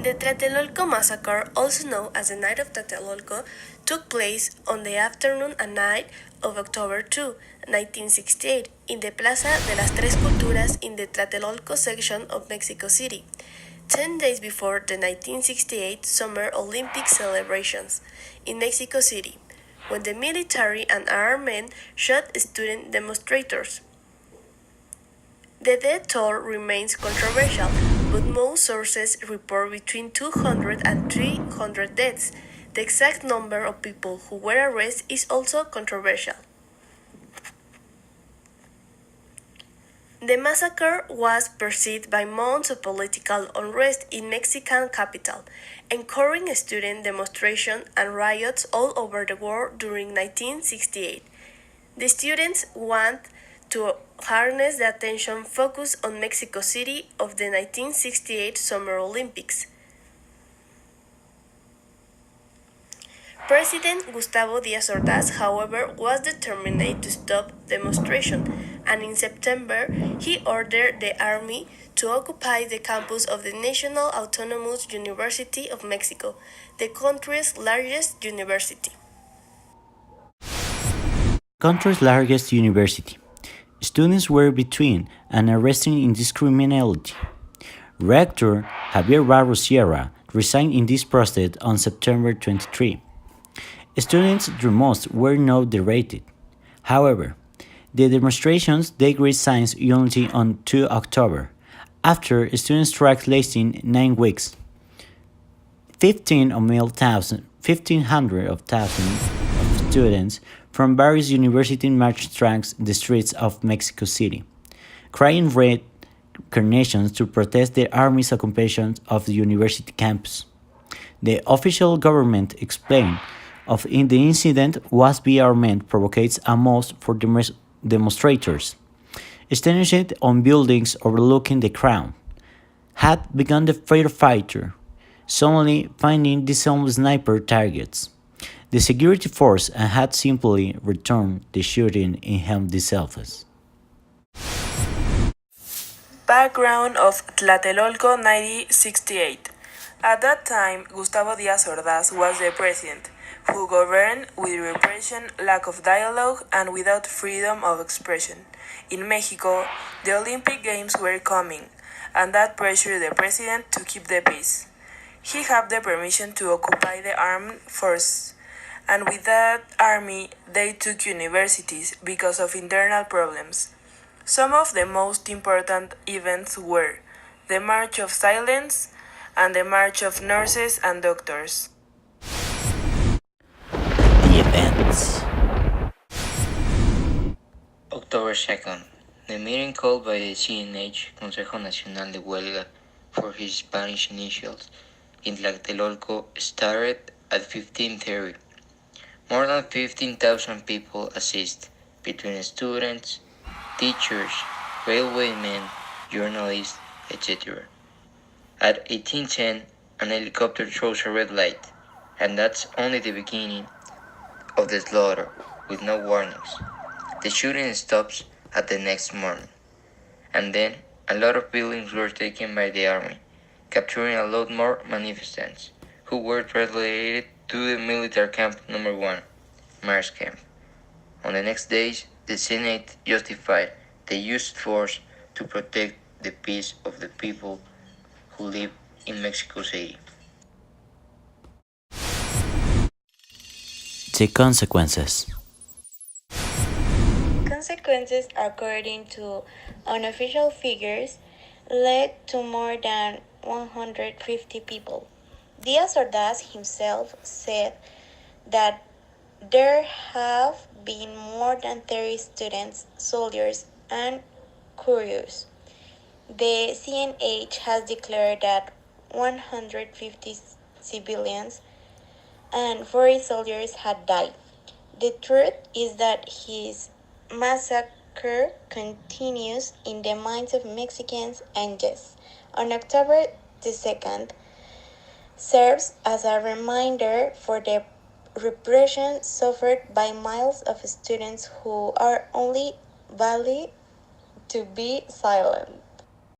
The Tlatelolco Massacre, also known as the Night of Tlatelolco, took place on the afternoon and night of October 2, 1968, in the Plaza de las Tres Culturas in the Tlatelolco section of Mexico City, 10 days before the 1968 Summer Olympic celebrations in Mexico City, when the military and armed men shot student demonstrators. The death toll remains controversial, but most sources report between 200 and 300 deaths. The exact number of people who were arrested is also controversial. The massacre was preceded by months of political unrest in Mexican capital, encouraging student demonstrations and riots all over the world during 1968. The students want to harness the attention focused on Mexico City of the 1968 Summer Olympics. President Gustavo Díaz Ordaz, however, was determined to stop demonstration, and in September he ordered the army to occupy the campus of the National Autonomous University of Mexico, the country's largest university. Students were between and arresting indiscriminately. Rector Javier Barros Sierra resigned in this process on September 23. Students' demands were not derated. However, the demonstrations decreased science unity on 2 October, after student strikes lasting 9 weeks. 1,500 of students from various universities marched through the streets of Mexico City, carrying red carnations to protest the army's occupation of the university campus. The official government explained of the incident was the armed provocates a mob for demonstrators, stationed on buildings overlooking the crown, had begun the firefighter, suddenly finding some sniper targets. The security force had simply returned the shooting in him themselves. Background of Tlatelolco 1968. At that time, Gustavo Díaz Ordaz was the president, who governed with repression, lack of dialogue, and without freedom of expression. In Mexico, the Olympic Games were coming, and that pressured the president to keep the peace. He had the permission to occupy the armed forces, and with that army they took universities because of internal problems. Some of the most important events were the March of Silence and the March of Nurses and Doctors. The events. October 2nd. The meeting called by the CNH, Consejo Nacional de Huelga, for his Spanish initials, in Tlatelolco started at 15:30. More than 15,000 people assist, between students, teachers, railwaymen, journalists, etc. At 18:10, an helicopter throws a red light, and that's only the beginning of the slaughter, with no warnings. The shooting stops at the next morning, and then a lot of buildings were taken by the army, capturing a lot more manifestants, who were translated to the military camp number 1, Mars Camp. On the next days, the Senate justified the use of force to protect the peace of the people who live in Mexico City. The consequences. Consequences, according to unofficial figures, led to more than 150 people. Díaz Ordaz himself said that there have been more than 30 students, soldiers, and couriers. The CNH has declared that 150 civilians and 40 soldiers had died. The truth is that his massacre continues in the minds of Mexicans, and yes, on October the 2nd serves as a reminder for the repression suffered by millions of students who are only valid to be silent.